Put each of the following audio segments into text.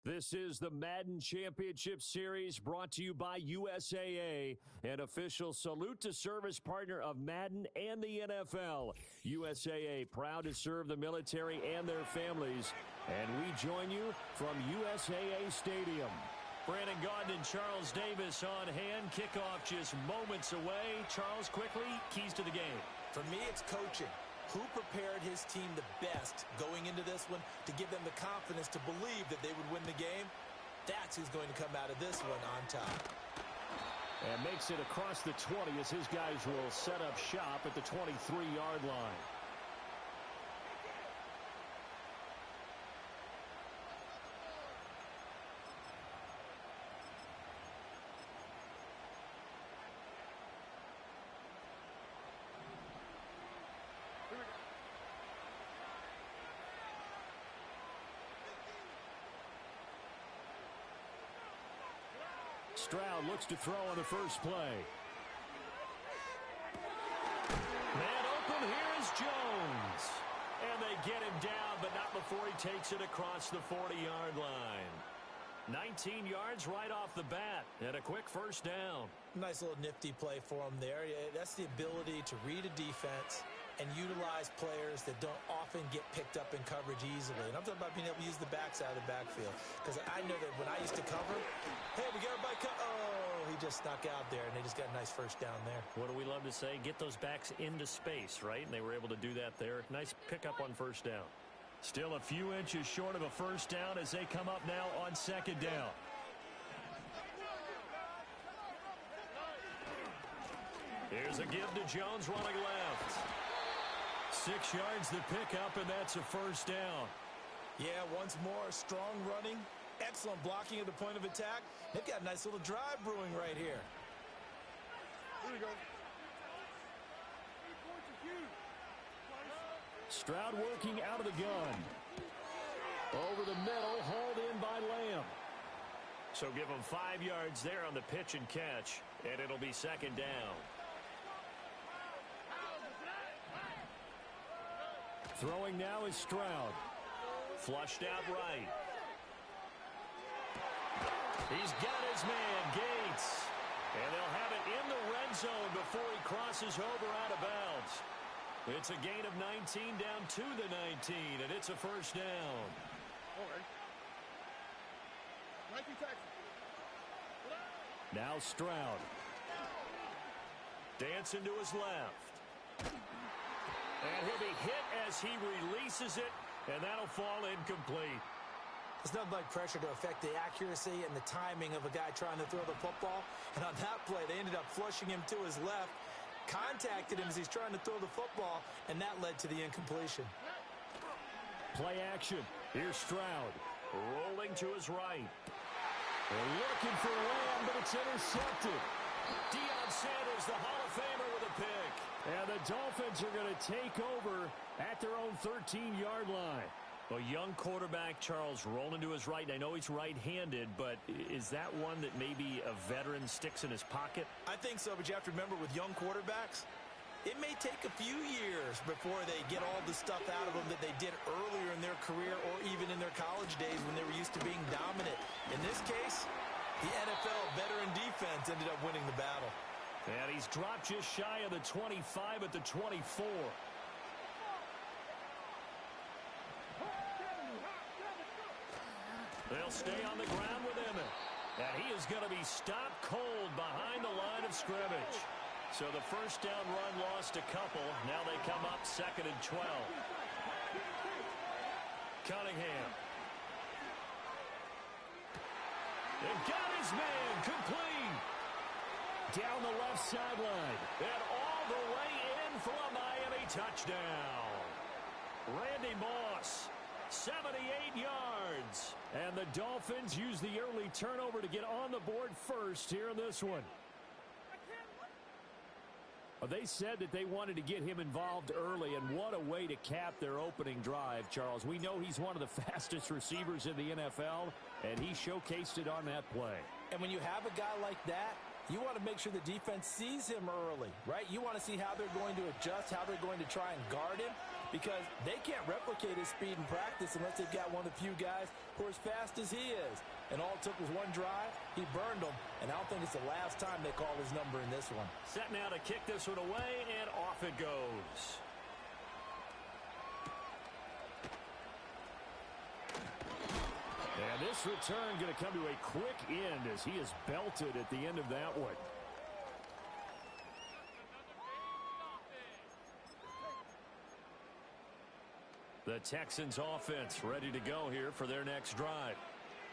This is the Madden Championship Series brought to you by USAA, an official salute to service partner of Madden and the NFL. USAA, proud to serve the military and their families. And we join you from USAA Stadium. Brandon Gaudin and Charles Davis on hand. Kickoff just moments away. Charles, quickly, keys to the game. For me, it's coaching. Who prepared his team the best going into this one to give them the confidence to believe that they would win the game? That's who's going to come out of this one on top. And makes it across the 20 as his guys will set up shop at the 23-yard line. Stroud looks to throw on the first play. Man open, here is Jones. And they get him down, but not before he takes it across the 40-yard line. 19 yards right off the bat, and a quick first down. Nice little nifty play for him there. That's the ability to read a defense and utilize players that don't often get picked up in coverage easily. And I'm talking about being able to use the backside of the backfield. Because I know that when I used to cover, hey, we got everybody oh, he just snuck out there, and they just got a nice first down there. What do we love to say? Get those backs into space, right? And they were able to do that there. Nice pickup on first down. Still a few inches short of a first down as they come up now on second down. Here's a give to Jones running left. 6 yards the pickup, and that's a first down. Yeah, once more, strong running, excellent blocking at the point of attack. They've got a nice little drive brewing right here. Here we go. Stroud working out of the gun. Over the middle, hauled in by Lamb. So give him 5 yards there on the pitch and catch, and it'll be second down. Throwing now is Stroud. Flushed out right. He's got his man, Gates. And they'll have it in the red zone before he crosses over out of bounds. It's a gain of 19 down to the 19, and it's a first down. All right. 19 tackles. Now Stroud. Dancing to his left. And he'll be hit as he releases it, and that'll fall incomplete. It's nothing like pressure to affect the accuracy and the timing of a guy trying to throw the football. And on that play, they ended up flushing him to his left, contacted him as he's trying to throw the football, and that led to the incompletion. Play action. Here's Stroud. Rolling to his right. They're looking for Lamb, but it's intercepted. Deion Sanders, the Hall of Famer, with a pick. And the Dolphins are going to take over at their own 13-yard line. A young quarterback, Charles, rolling to his right. I know he's right-handed, but is that one that maybe a veteran sticks in his pocket? I think so, but you have to remember with young quarterbacks, it may take a few years before they get all the stuff out of them that they did earlier in their career or even in their college days when they were used to being dominant. In this case, the NFL veteran defense ended up winning the battle. And he's dropped just shy of the 25 at the 24. They'll stay on the ground with him. And he is going to be stopped cold behind the line of scrimmage. So the first down run lost a couple. Now they come up 2nd and 12. Cunningham. And got his man complete. Down the left sideline. And all the way in for a Miami touchdown. Randy Moss, 78 yards. And the Dolphins use the early turnover to get on the board first here in this one. They said that they wanted to get him involved early, and what a way to cap their opening drive, Charles. We know he's one of the fastest receivers in the NFL, and he showcased it on that play. And when you have a guy like that, you want to make sure the defense sees him early, right? You want to see how they're going to adjust, how they're going to try and guard him. because they can't replicate his speed in practice unless they've got one of the few guys who are as fast as he is. And all it took was one drive. He burned them, and I don't think it's the last time they call his number in this one. Set now to kick this one away, and off it goes. And this return going to come to a quick end as he is belted at the end of that one. The Texans offense ready to go here for their next drive.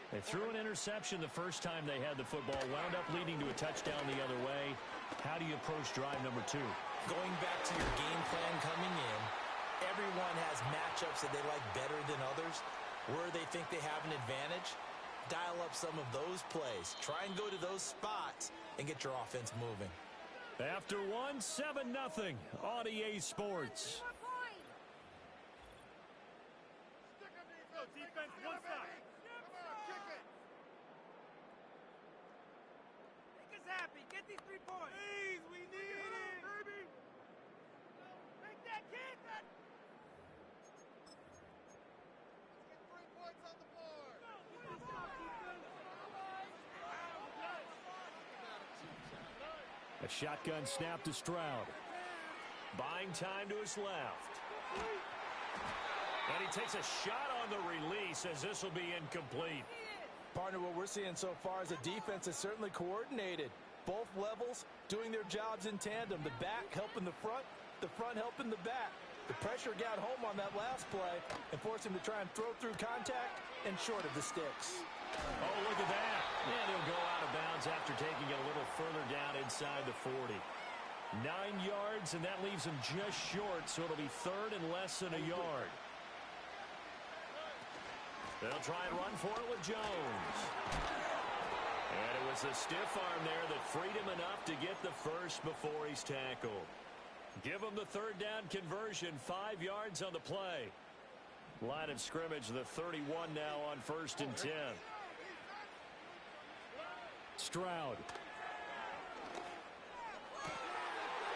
They threw an interception the first time they had the football, wound up leading to a touchdown the other way. How do you approach drive number 2? Going back to your game plan coming in, everyone has matchups that they like better than others. Where they think they have an advantage, dial up some of those plays. Try and go to those spots and get your offense moving. After 7-0 on EA Sports. Defense, one side. Come on, kick it. Make us happy. Get these 3 points. Please, we need it. Baby. Make that kick. Let's get 3 points on the board. A shotgun snap to Stroud. Buying time to his left. And he takes a shot on the release as this will be incomplete. Partner, what we're seeing so far is a defense that's certainly coordinated. Both levels doing their jobs in tandem. The back helping the front helping the back. The pressure got home on that last play and forced him to try and throw through contact and short of the sticks. Oh, look at that. And he'll go out of bounds after taking it a little further down inside the 40. 9 yards, and that leaves him just short, so it'll be third and less than a yard. They'll try and run for it with Jones. And it was the stiff arm there that freed him enough to get the first before he's tackled. Give him the third down conversion, 5 yards on the play. Line of scrimmage, the 31 now on 1st and 10. Stroud.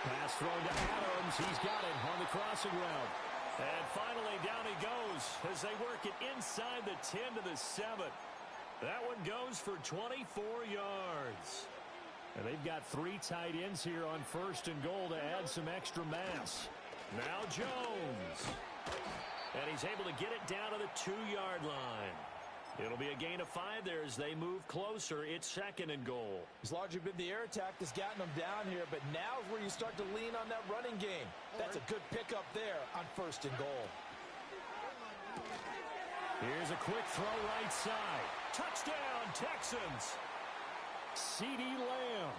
Pass thrown to Adams. He's got it on the crossing route. And finally, down he goes as they work it inside the 10 to the 7. That one goes for 24 yards. And they've got 3 tight ends here on 1st and goal to add some extra mass. Now Jones. And he's able to get it down to the 2-yard line. It'll be a gain of 5 there as they move closer. It's 2nd and goal. It's largely been the air attack that's gotten them down here, but now is where you start to lean on that running game. That's a good pickup there on 1st and goal. Here's a quick throw right side. Touchdown, Texans. CeeDee Lamb.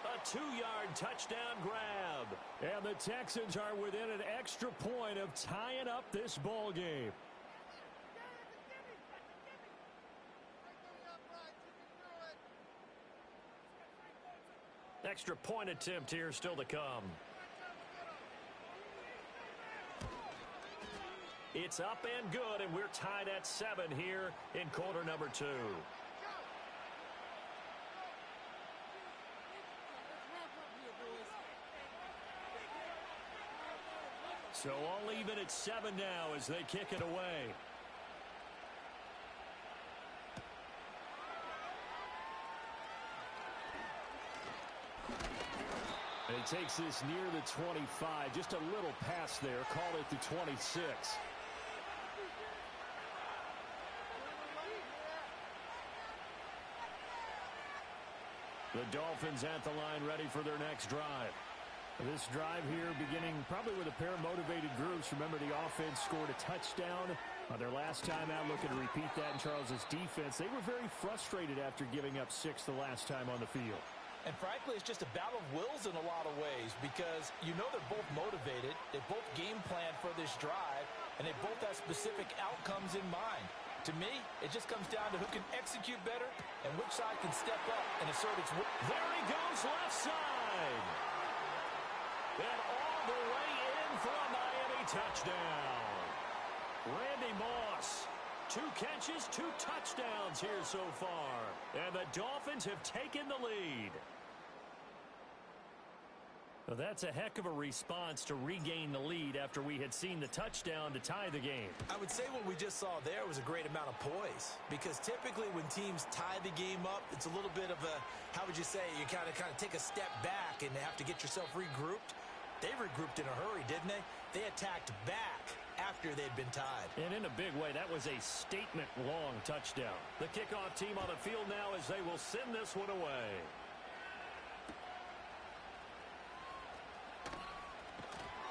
A 2-yard touchdown grab. And the Texans are within an extra point of tying up this ball game. Extra point attempt here still to come. It's up and good, and we're tied at 7 here in quarter number 2. So all even at 7 now as they kick it away. And he takes this near the 25. Just a little pass there. Call it the 26. The Dolphins at the line ready for their next drive. This drive here beginning probably with a pair of motivated groups. Remember, the offense scored a touchdown on their last time out. Looking to repeat that in Charles's defense. They were very frustrated after giving up 6 the last time on the field. And frankly, it's just a battle of wills in a lot of ways because you know they're both motivated. They both game plan for this drive, and they both have specific outcomes in mind. To me, it just comes down to who can execute better and which side can step up and assert its will. There he goes, left side. And all the way in for a Miami touchdown. Randy Moss. 2 catches, 2 touchdowns here so far. And the Dolphins have taken the lead. Well, that's a heck of a response to regain the lead after we had seen the touchdown to tie the game. I would say what we just saw there was a great amount of poise, because typically when teams tie the game up, it's a little bit of a, how would you say, you kind of take a step back and have to get yourself regrouped. They regrouped in a hurry, didn't they? They attacked back after they'd been tied. And in a big way, that was a statement-long touchdown. The kickoff team on the field now as they will send this one away.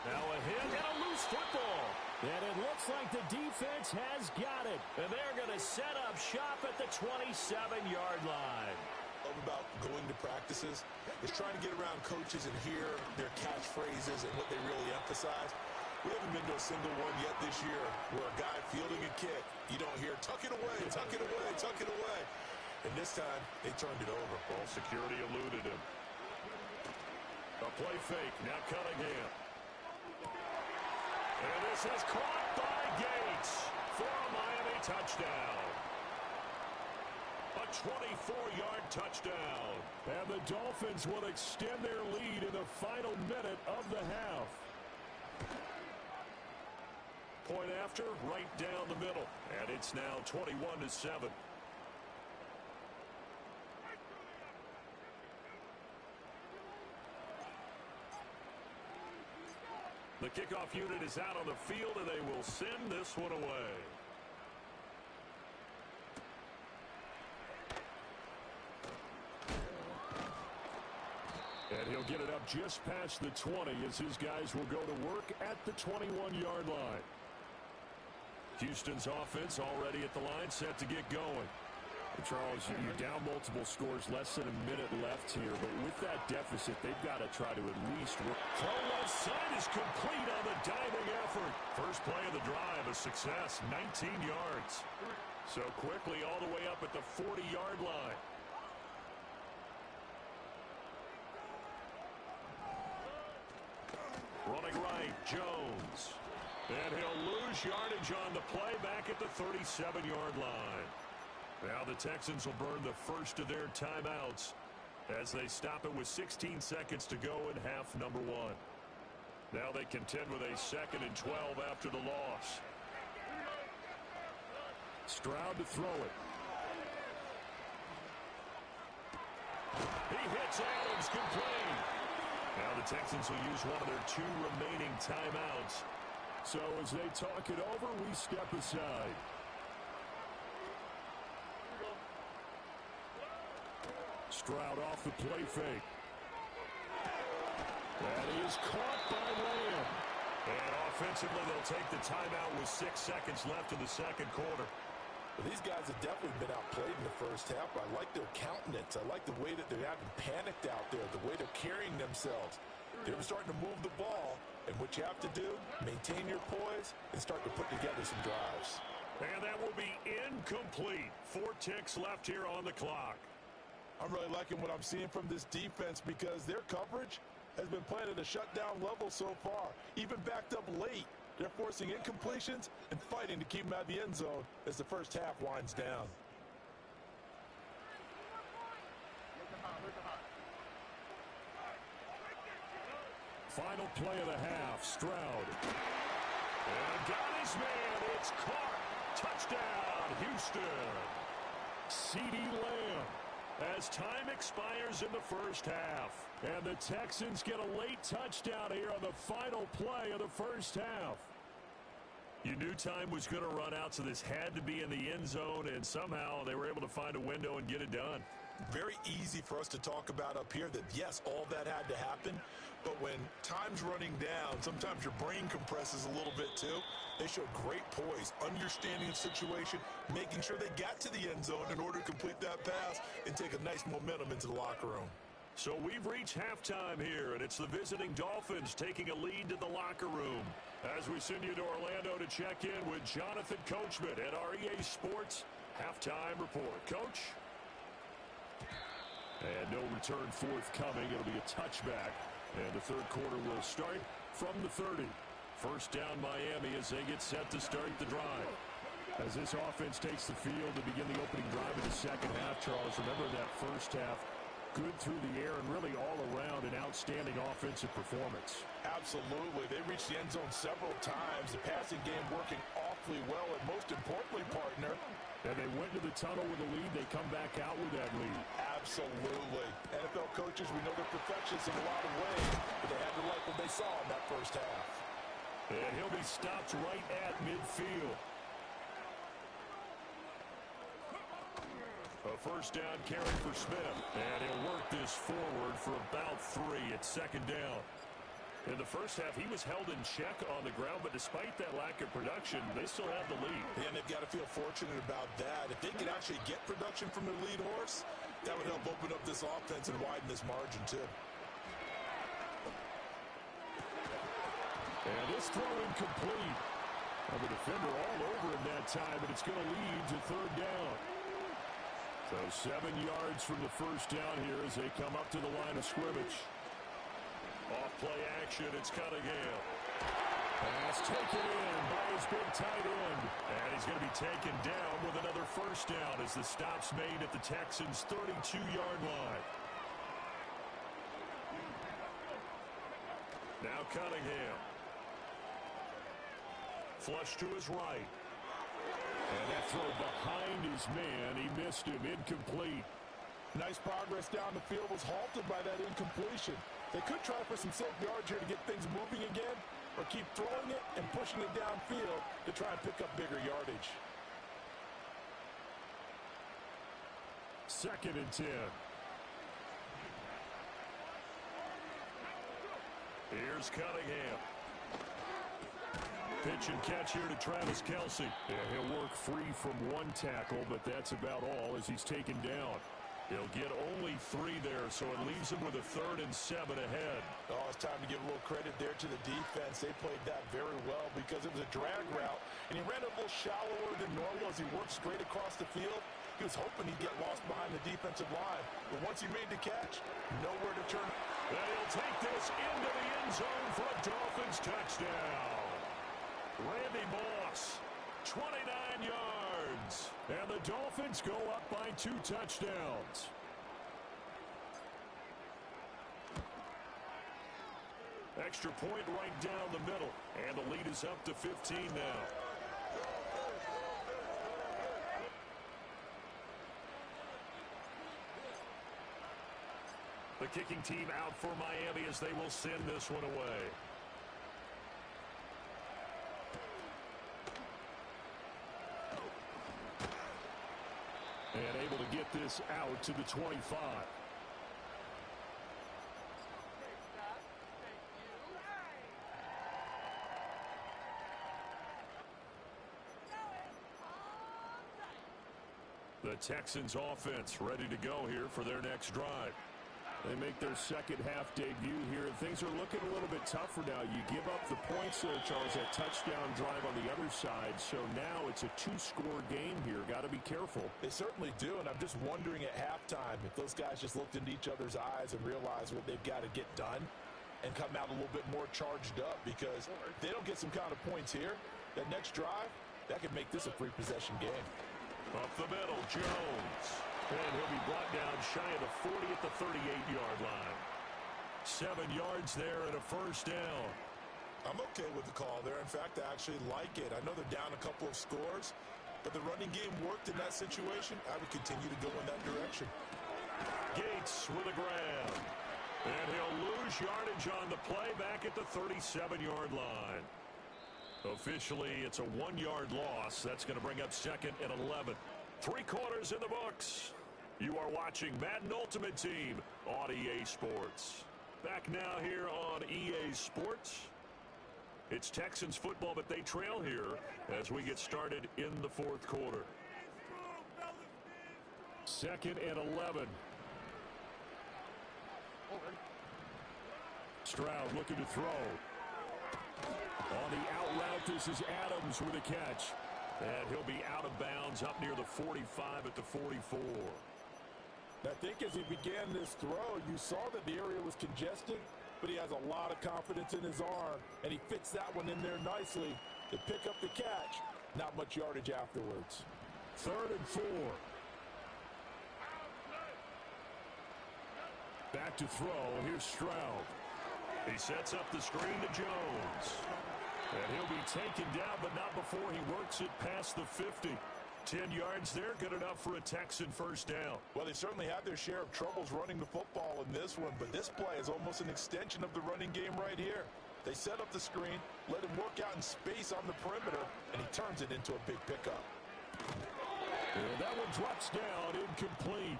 Now a hit and a loose football. And it looks like the defense has got it. And they're going to set up shop at the 27-yard line. About going to practices is trying to get around coaches and hear their catchphrases and what they really emphasize. We haven't been to a single one yet this year where a guy fielding a kick, you don't hear, tuck it away, tuck it away, tuck it away. And this time, they turned it over. Ball security eluded him. A play fake, now Cunningham. And this is caught by Gates for a Miami touchdown. A 24-yard touchdown. And the Dolphins will extend their lead in the final minute of the half. Point after, right down the middle. And it's now 21-7. The kickoff unit is out on the field, and they will send this one away. And he'll get it up just past the 20 as his guys will go to work at the 21-yard line. Houston's offense already at the line, set to get going. And Charles, you're down multiple scores, less than a minute left here. But with that deficit, they've got to try to at least work. Throw left side is complete on the diving effort. First play of the drive, a success, 19 yards. So quickly all the way up at the 40-yard line. Running right, Jones. And he'll lose yardage on the play back at the 37-yard line. Now the Texans will burn the first of their timeouts as they stop it with 16 seconds to go in half number one. Now they contend with a 2nd and 12 after the loss. Stroud to throw it. He hits Adams, complete. Now the Texans will use one of their 2 remaining timeouts. So as they talk it over, we step aside. Stroud off the play fake. And he is caught by Lamb. And offensively, they'll take the timeout with 6 seconds left in the second quarter. Well, these guys have definitely been outplayed in the first half. I like their countenance. I like the way that they're having panicked out there, the way they're carrying themselves. They're starting to move the ball, and what you have to do, maintain your poise and start to put together some drives. And that will be incomplete. 4 ticks left here on the clock. I'm really liking what I'm seeing from this defense because their coverage has been playing at a shutdown level so far. Even backed up late, they're forcing incompletions and fighting to keep them out of the end zone as the first half winds down. Final play of the half, Stroud. And got his man. It's caught. Touchdown, Houston. CeeDee Lamb. As time expires in the first half. And the Texans get a late touchdown here on the final play of the first half. You knew time was going to run out, so this had to be in the end zone, and somehow they were able to find a window and get it done. Very easy for us to talk about up here that, yes, all that had to happen, but when time's running down, sometimes your brain compresses a little bit too. They showed great poise, understanding the situation, making sure they got to the end zone in order to complete that pass and take a nice momentum into the locker room. So we've reached halftime here, and it's the visiting Dolphins taking a lead to the locker room. As we send you to Orlando to check in with Jonathan Coachman at our EA Sports Halftime Report. Coach? And no return forthcoming. It'll be a touchback. And the third quarter will start from the 30. First down Miami as they get set to start the drive. As this offense takes the field to begin the opening drive of the second half, Charles, remember that first half, good through the air and really all around an outstanding offensive performance. Absolutely. They reached the end zone several times. The passing game working awfully well, and most importantly, partner, and they went to the tunnel with a lead. They come back out with that lead. Absolutely. NFL coaches, we know they're perfectionists in a lot of ways, but they had to like what they saw in that first half. And he'll be stopped right at midfield. A first down carry for Smith. And he'll work this forward for about 3 at second down. In the first half, he was held in check on the ground, but despite that lack of production, they still have the lead. Yeah, and they've got to feel fortunate about that. If they can actually get production from their lead horse, that would help open up this offense and widen this margin, too. And this throw incomplete. The defender all over him that time, but it's going to lead to third down. So 7 yards from the first down here as they come up to the line of scrimmage. Off play action, it's Cunningham. Pass taken in by his big tight end. And he's going to be taken down with another first down as the stop's made at the Texans' 32-yard line. Now Cunningham. Flush to his right. And that throw behind his man. He missed him. Incomplete. Nice progress down the field was halted by that incompletion. They could try for some safe yards here to get things moving again, or keep throwing it and pushing it downfield to try and pick up bigger yardage. 2nd and 10. Here's Cunningham. Pitch and catch here to Travis Kelce. Yeah, he'll work free from one tackle, but that's about all as he's taken down. He'll get only 3 there, so it leaves him with a 3rd and 7 ahead. Oh, it's time to give a little credit there to the defense. They played that very well because it was a drag route, and he ran a little shallower than normal as he worked straight across the field. He was hoping he'd get lost behind the defensive line, but once he made the catch, nowhere to turn. And he'll take this into the end zone for a Dolphins touchdown. Randy Moss, 29 yards. And the Dolphins go up by 2 touchdowns. Extra point right down the middle. And the lead is up to 15 now. The kicking team out for Miami as they will send this one away. And able to get this out to the 25. The Texans offense ready to go here for their next drive. They make their second half debut here, and things are looking a little bit tougher now. You give up the points there, Charles, that touchdown drive on the other side. So now it's a 2-score game here. Got to be careful. They certainly do, and I'm just wondering at halftime if those guys just looked into each other's eyes and realized what they've got to get done and come out a little bit more charged up, because if they don't get some kind of points here, that next drive, that could make this a free possession game. Up the middle, Jones. And he'll be brought down shy of the 40 at the 38-yard line. 7 yards there and a first down. I'm okay with the call there. In fact, I actually like it. I know they're down a couple of scores, but the running game worked in that situation. I would continue to go in that direction. Gates with a grab. And he'll lose yardage on the play back at the 37-yard line. Officially, it's a 1-yard loss. That's going to bring up 2nd and 11. 3 quarters in the books. You are watching Madden Ultimate Team on EA Sports. Back now here on EA Sports. It's Texans football, but they trail here as we get started in the 4th quarter. 2nd and 11. Stroud looking to throw. On the out route, this is Adams with a catch. And he'll be out of bounds up near the 45 at the 44. I think as he began this throw, you saw that the area was congested, but he has a lot of confidence in his arm, and he fits that one in there nicely to pick up the catch. Not much yardage afterwards. 3rd and 4. Back to throw. Here's Stroud. He sets up the screen to Jones. And he'll be taken down, but not before he works it past the 50. 10 yards there, good enough for a Texan first down. Well, they certainly had their share of troubles running the football in this one, but this play is almost an extension of the running game right here. They set up the screen, let him work out in space on the perimeter, and he turns it into a big pickup. And that one drops down, incomplete.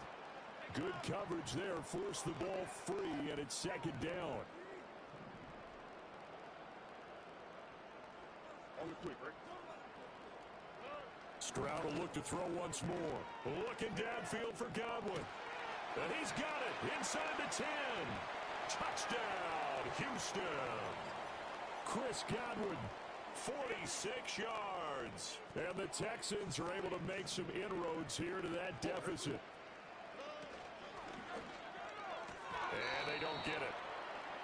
Good coverage there, forced the ball free, and it's second down. Stroud will look to throw once more. Looking downfield for Godwin. And he's got it inside the 10. Touchdown, Houston. Chris Godwin, 46 yards. And the Texans are able to make some inroads here to that deficit. And they don't get it.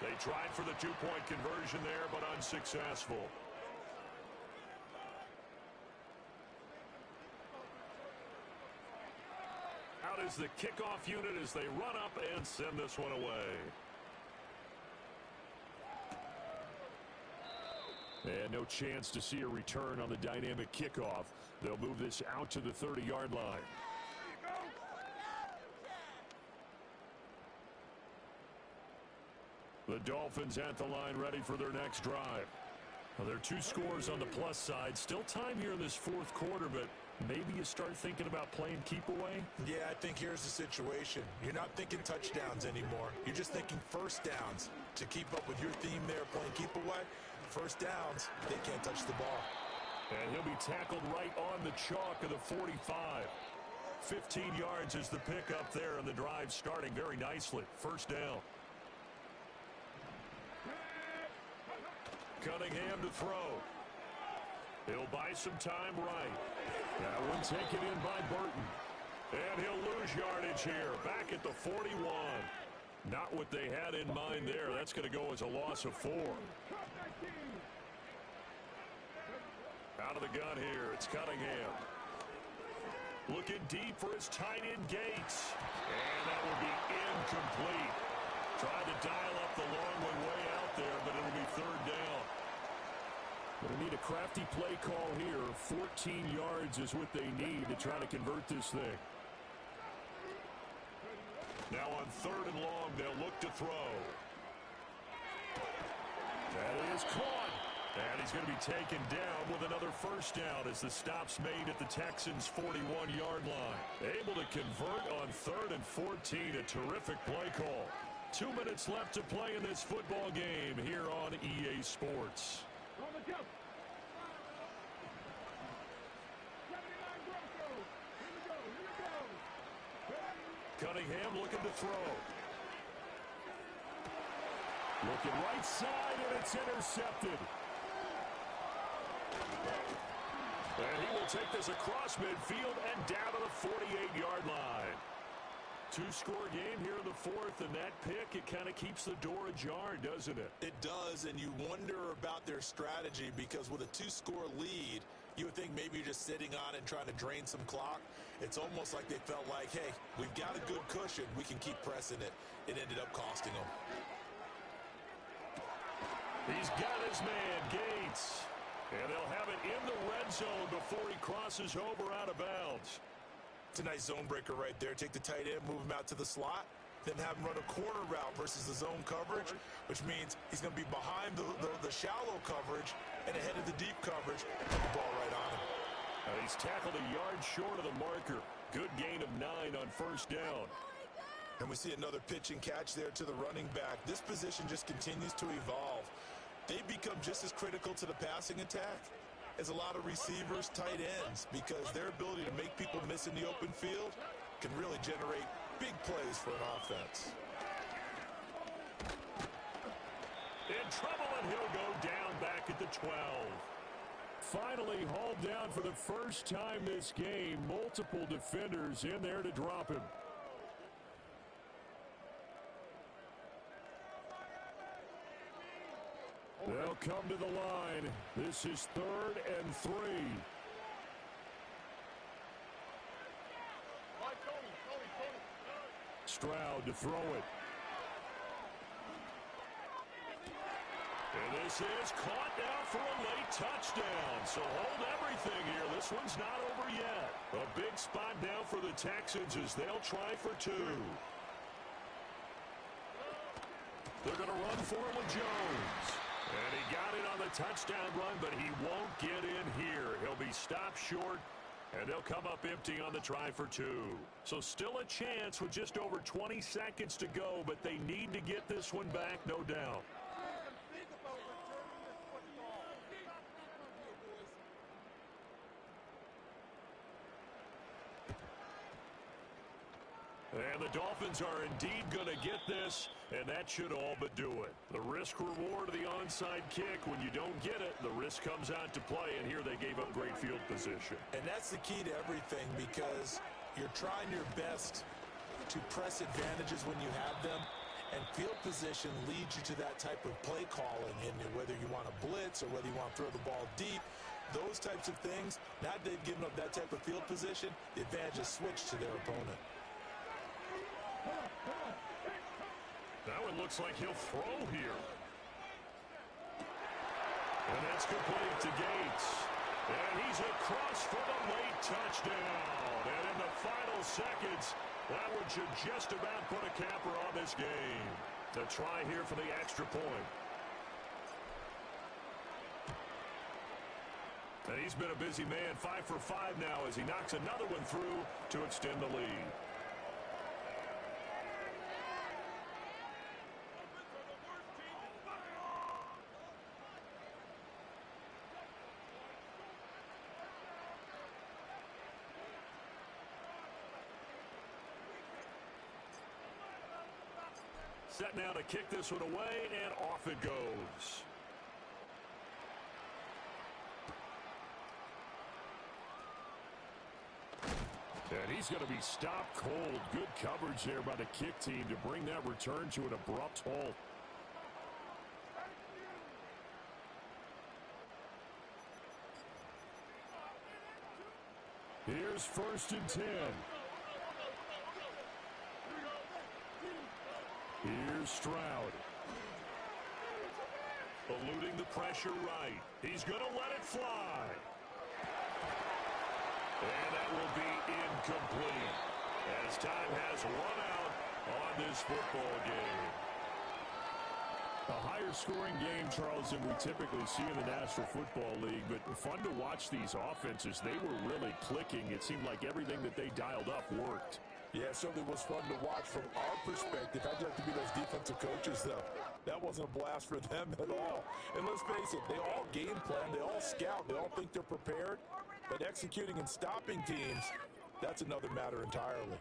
They tried for the two-point conversion there, but unsuccessful. Out is the kickoff unit as they run up and send this one away. And no chance to see a return on the dynamic kickoff. They'll move this out to the 30-yard line. The Dolphins at the line ready for their next drive. Well, there are 2 scores on the plus side. Still time here in this fourth quarter, but maybe you start thinking about playing keep away? Yeah, I think here's the situation. You're not thinking touchdowns anymore. You're just thinking first downs. To keep up with your theme there, playing keep away, first downs, they can't touch the ball. And he'll be tackled right on the chalk of the 45. 15 yards is the pickup there, and the drive starting very nicely. First down. Cunningham to throw. He'll buy some time right. That one taken in by Burton. And he'll lose yardage here. Back at the 41. Not what they had in mind there. That's going to go as a loss of 4. Out of the gun here. It's Cunningham. Looking deep for his tight end Gates. And that will be incomplete. Tried to dial up the long one way out there, but it'll be third down. They need a crafty play call here. 14 yards is what they need to try to convert this thing. Now on third and long, they'll look to throw. That is caught. And he's going to be taken down with another first down as the stop's made at the Texans' 41-yard line. Able to convert on third and 14. A terrific play call. 2 minutes left to play in this football game here on EA Sports. Cunningham looking to throw. Looking right side, and it's intercepted. And he will take this across midfield and down to the 48-yard line. 2-score game here in the fourth, and that pick, it kind of keeps the door ajar, doesn't it? It does, and you wonder about their strategy because with a 2-score lead, you would think maybe you're just sitting on it and trying to drain some clock. It's almost like they felt like, hey, we've got a good cushion. We can keep pressing it. It ended up costing them. He's got his man, Gates. And they'll have it in the red zone before he crosses over out of bounds. It's a nice zone breaker right there. Take the tight end, move him out to the slot, then have him run a corner route versus the zone coverage, which means he's going to be behind the shallow coverage and ahead of the deep coverage. Put the ball right on him. He's tackled a yard short of the marker. Good gain of 9 on first down. And we see another pitch and catch there to the running back. This position just continues to evolve. They become just as critical to the passing attack as a lot of receivers, tight ends, because their ability to make people miss in the open field can really generate big plays for an offense. In trouble, and he'll go down back at the 12. Finally hauled down for the first time this game. Multiple defenders in there to drop him. They'll come to the line. This is 3rd and 3. Stroud to throw it. And this is caught now for a late touchdown. So hold everything here. This one's not over yet. A big spot now for the Texans as they'll try for two. They're going to run for it with Jones. And he got it on the touchdown run, but he won't get in here. He'll be stopped short, and they'll come up empty on the try for two. So still a chance with just over 20 seconds to go, but they need to get this one back, no doubt. And the Dolphins are indeed going to get this, and that should all but do it. The risk-reward of the onside kick, when you don't get it, the risk comes out to play, and here they gave up great field position. And that's the key to everything, because you're trying your best to press advantages when you have them, and field position leads you to that type of play calling, and whether you want to blitz or whether you want to throw the ball deep, those types of things, now that they've given up that type of field position, the advantage is switched to their opponent. Now it looks like he'll throw here. And that's complete to Gates. And he's across for the late touchdown. And in the final seconds, that one should just about put a capper on this game. To try here for the extra point. And he's been a busy man, 5 for 5 now as he knocks another one through to extend the lead. Set now to kick this one away, and off it goes. And he's going to be stopped cold. Good coverage there by the kick team to bring that return to an abrupt halt. Here's 1st and 10. Here's Stroud. Eluding the pressure right. He's going to let it fly. And that will be incomplete as time has run out on this football game. A higher scoring game, Charles, than we typically see in the National Football League, but fun to watch these offenses. They were really clicking. It seemed like everything that they dialed up worked. Yeah, it certainly was fun to watch from our perspective. I'd like to be those defensive coaches, though. That wasn't a blast for them at all. And let's face it, they all game plan, they all scout, they all think they're prepared. But executing and stopping teams, that's another matter entirely.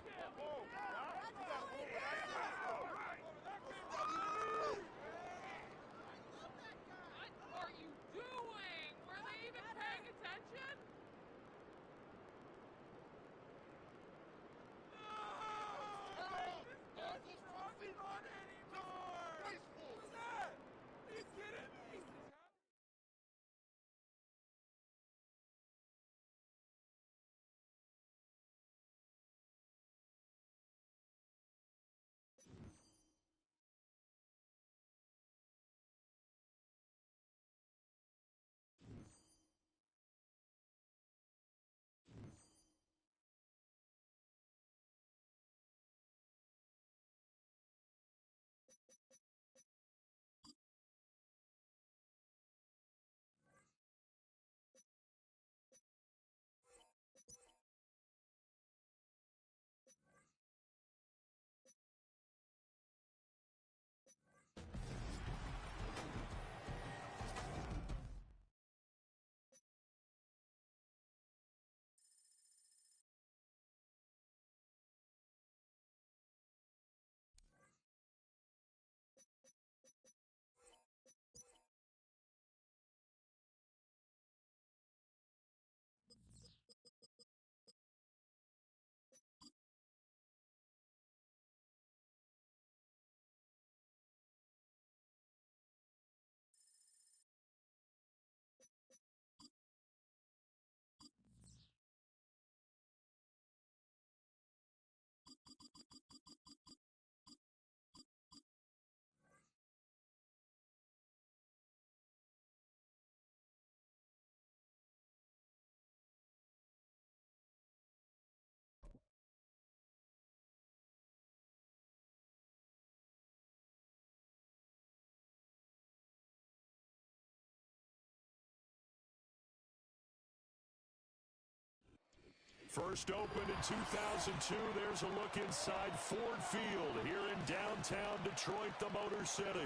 First opened in 2002, there's a look inside Ford Field here in downtown Detroit, the Motor City.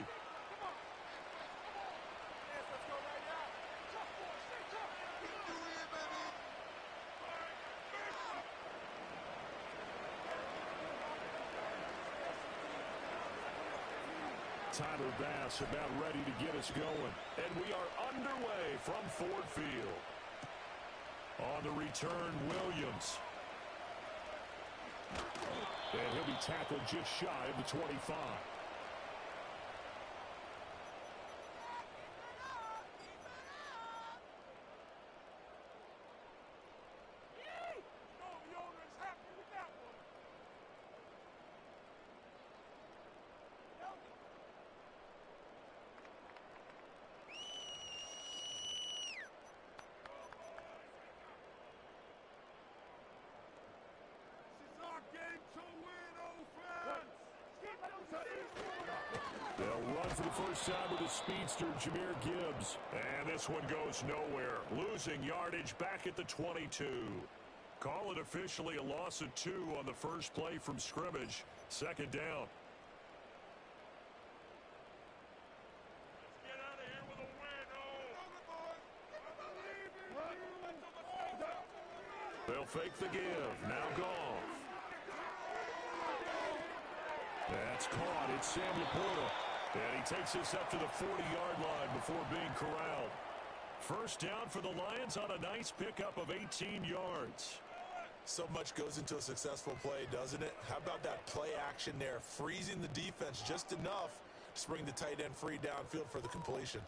Tyler Bass about ready to get us going. And we are underway from Ford Field. On the return, Williams. And he'll be tackled just shy of the 25. They'll run for the first time with the speedster, Jahmyr Gibbs. And this one goes nowhere. Losing yardage back at the 22. Call it officially a loss of 2 on the first play from scrimmage. Second down. They'll fake the give. Now Goff. That's caught. It's Sam Laporta. And he takes us up to the 40-yard line before being corralled. First down for the Lions on a nice pickup of 18 yards. So much goes into a successful play, doesn't it? How about that play action there? Freezing the defense just enough to bring the tight end free downfield for the completion.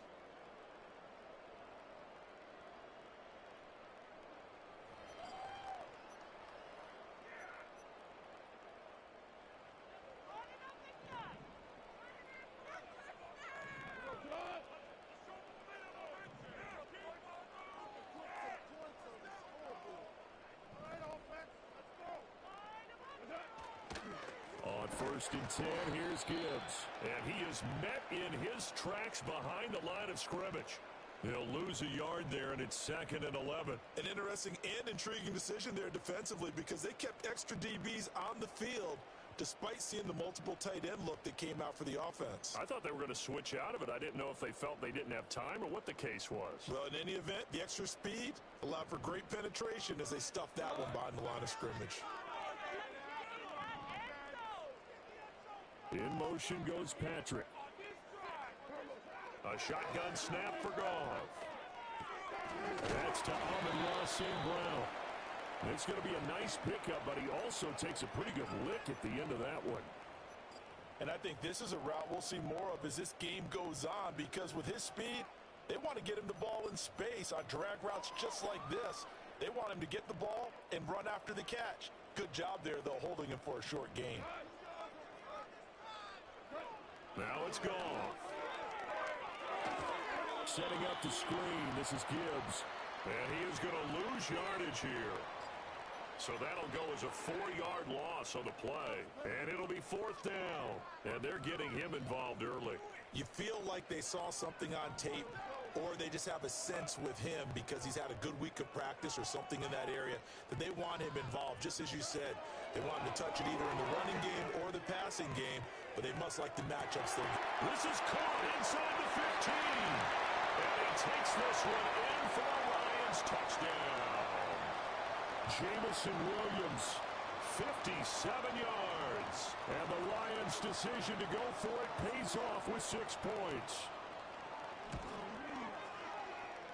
First and 10, here's Gibbs. And he is met in his tracks behind the line of scrimmage. He'll lose a yard there, and it's 2nd and 11. An interesting and intriguing decision there defensively because they kept extra DBs on the field despite seeing the multiple tight end look that came out for the offense. I thought they were going to switch out of it. I didn't know if they felt they didn't have time or what the case was. Well, in any event, the extra speed allowed for great penetration as they stuffed that one behind the line of scrimmage. In motion goes Patrick. A shotgun snap for Goff. That's to Amon-Ra St. Brown. It's going to be a nice pickup, but he also takes a pretty good lick at the end of that one. And I think this is a route we'll see more of as this game goes on because with his speed, they want to get him the ball in space on drag routes just like this. They want him to get the ball and run after the catch. Good job there, though, holding him for a short gain. Now it's Goff. Setting up the screen. This is Gibbs. And he is going to lose yardage here. So that'll go as a 4-yard loss on the play. And it'll be 4th down. And they're getting him involved early. You feel like they saw something on tape, or they just have a sense with him because he's had a good week of practice or something in that area that they want him involved. Just as you said, they want him to touch it either in the running game or the passing game, but they must like the matchups there. This is caught inside the 15. And he takes this one in for a Lions touchdown. Jamison Williams, 57 yards. And the Lions' decision to go for it pays off with 6 points.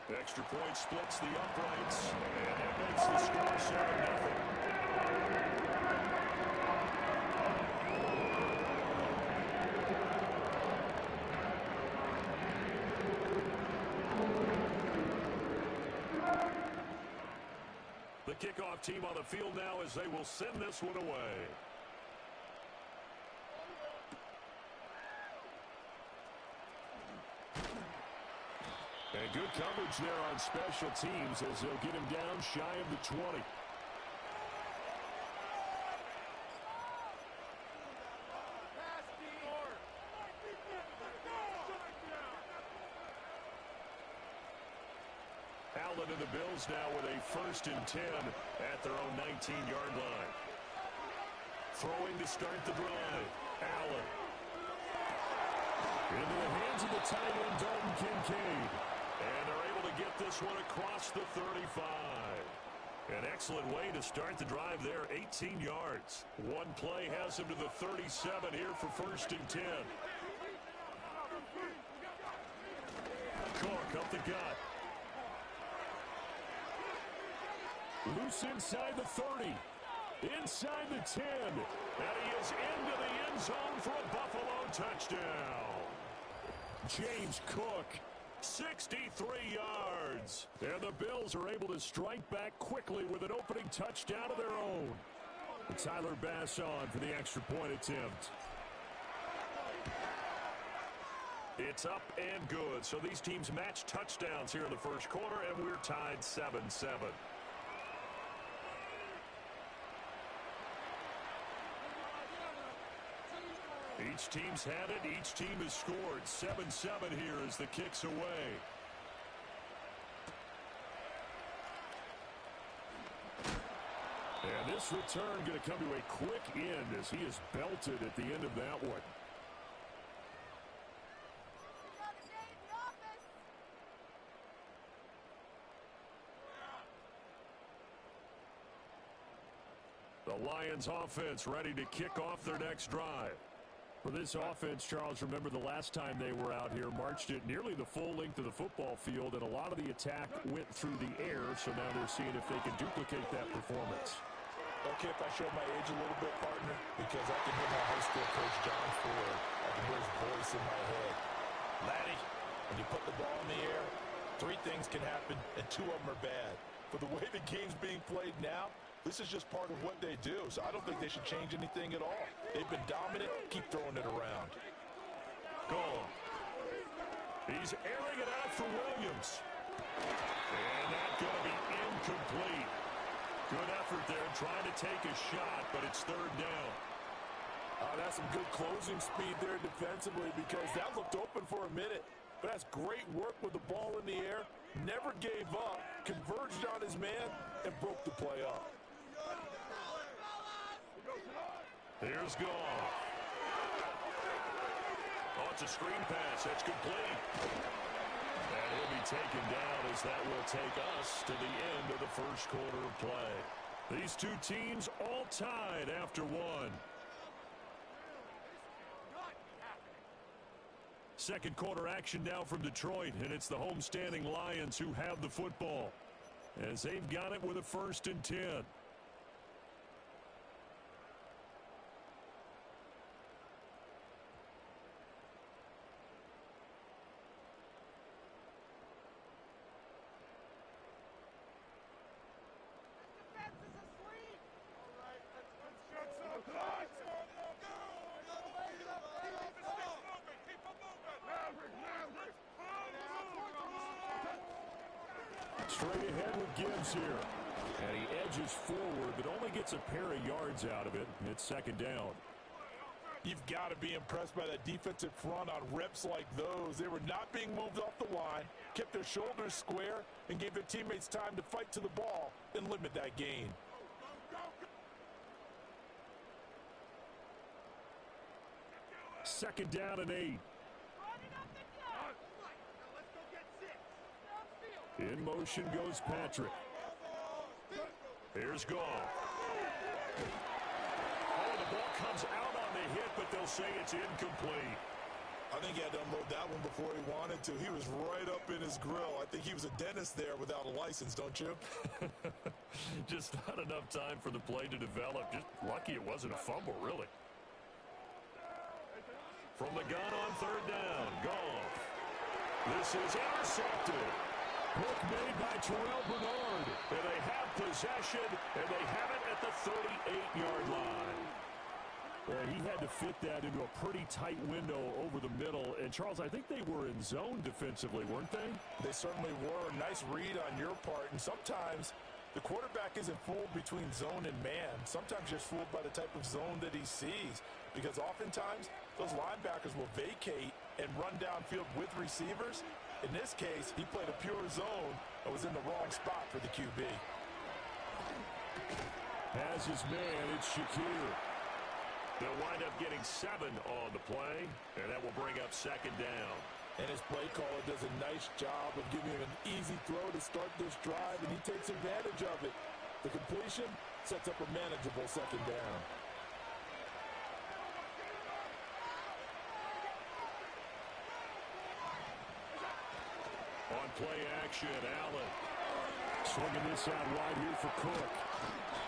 Extra point splits the uprights, and it makes the score 7-0. The kickoff team on the field now as they will send this one away. And good coverage there on special teams as they'll get him down shy of the 20. Allen and the Bills now with a 1st and 10 at their own 19-yard line. Throwing to start the drive. Allen. Into the hands of the tight end, Dalton Kincaid. And they're able to get this one across the 35. An excellent way to start the drive there, 18 yards. One play has him to the 37 here for 1st and 10. Cook up the gut. Loose inside the 30. Inside the 10. And he is into the end zone for a Buffalo touchdown. James Cook, 63 yards. And the Bills are able to strike back quickly with an opening touchdown of their own. Tyler Bass on for the extra point attempt. It's up and good. So these teams match touchdowns here in the first quarter, and we're tied 7-7. Each team's had it. Each team has scored. 7-7 here as the kick's away. And this return going to come to a quick end as he is belted at the end of that one. The Lions offense ready to kick off their next drive. For this offense, Charles, remember the last time they were out here, marched it nearly the full length of the football field, and a lot of the attack went through the air, so now they're seeing if they can duplicate that performance. Okay, if I show my age a little bit, partner, because I can hear my high school coach, John Ford. I can hear his voice in my head. Laddie, when you put the ball in the air, 3 things can happen, and 2 of them are bad. For the way the game's being played now, this is just part of what they do, so I don't think they should change anything at all. They've been dominant. Keep throwing it around. Goal. He's airing it out for Williams. And that's going to be incomplete. Good effort there trying to take a shot, but it's 3rd down. That's some good closing speed there defensively because that looked open for a minute. But that's great work with the ball in the air. Never gave up, converged on his man, and broke the play up. Here's Goff. Oh, it's a screen pass. That's complete. And he'll be taken down as that will take us to the end of the first quarter of play. These 2 teams all tied after 1. Second quarter action now from Detroit, and it's the homestanding Lions who have the football as they've got it with a 1st and 10. Straight ahead with Gibbs here. And he edges forward, but only gets a pair of yards out of it. It's 2nd down. You've got to be impressed by that defensive front on reps like those. They were not being moved off the line, kept their shoulders square, and gave their teammates time to fight to the ball and limit that gain. Second down and 8. In motion goes Patrick. Here's Goff. Oh, the ball comes out on the hit, but they'll say it's incomplete. I think he had to unload that one before he wanted to. He was right up in his grill. I think he was a dentist there without a license, don't you? Just not enough time for the play to develop. Just lucky it wasn't a fumble, really. From the gun on 3rd down, Goff. This is intercepted. Hook made by Terrell Bernard. And they have possession, and they have it at the 38-yard line. He had to fit that into a pretty tight window over the middle. And, Charles, I think they were in zone defensively, weren't they? They certainly were. Nice read on your part. And sometimes the quarterback isn't fooled between zone and man. Sometimes you're fooled by the type of zone that he sees. Because oftentimes those linebackers will vacate and run downfield with receivers. In this case, he played a pure zone and was in the wrong spot for the QB. Has his man, it's Shakir. They'll wind up getting 7 on the play, and that will bring up second down. And his play caller does a nice job of giving him an easy throw to start this drive, and he takes advantage of it. The completion sets up a manageable second down. On play action, Allen. Swinging this out wide here for Cook.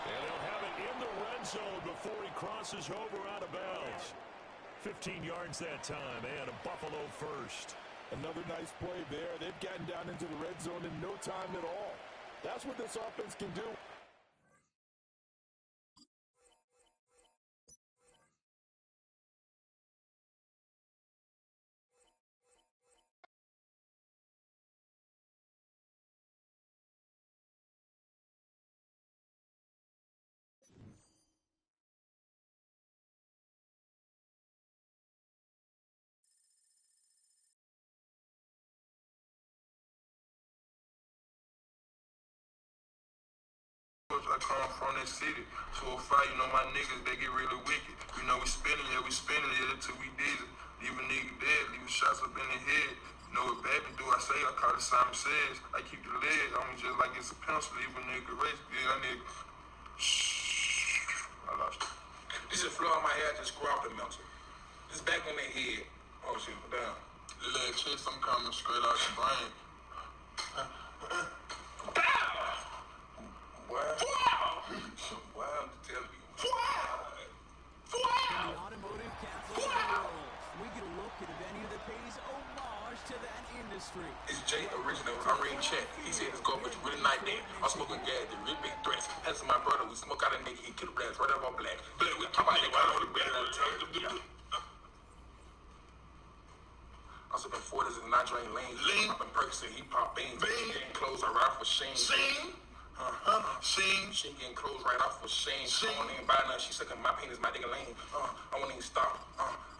And they'll have it in the red zone before he crosses over out of bounds. 15 yards that time, and a Buffalo first. Another nice play there. They've gotten down into the red zone in no time at all. That's what this offense can do. I come from that city, 205, you know my niggas, they get really wicked. You know we spinning it till we did it. Leave a nigga dead, leave shots up in the head. You know what baby do, I say, I call it Simon Says. I keep the leg, I'm just like it's a pencil, leave a nigga race. Yeah, that nigga, shh, I lost it. This is floor on my head, just grab the mental. This back on their head. Oh shit, down. The leg chest, I'm coming straight out your brain. Wow. Wow, I'm telling you. The automotive capital of the world. We get a look at a venue that pays homage to that industry. It's Jay Original. I'm reading chat. He said it's going to be really night day. I'm smoking gas, the really big threats. That's my brother. We smoke out a nigga. He kill the blast right up our black. Black, we talk about it. I'm sipping 40s and not drain lanes. Popping perks and he pop beans. Getting clothes, I ride for Shane. She getting clothes right off with Shane. I won't even buy nothing. She sucking my penis, my nigga lane. I won't even stop.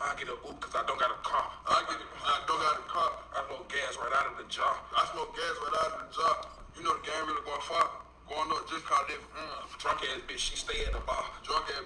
I get a Uber cause I don't got a car. I don't got a car. I smoke gas right out of the jar. I smoke gas right out of the job. You know the game really going far. Going up just cause that Drunk ass bitch, she stay at the bar. Drunk ass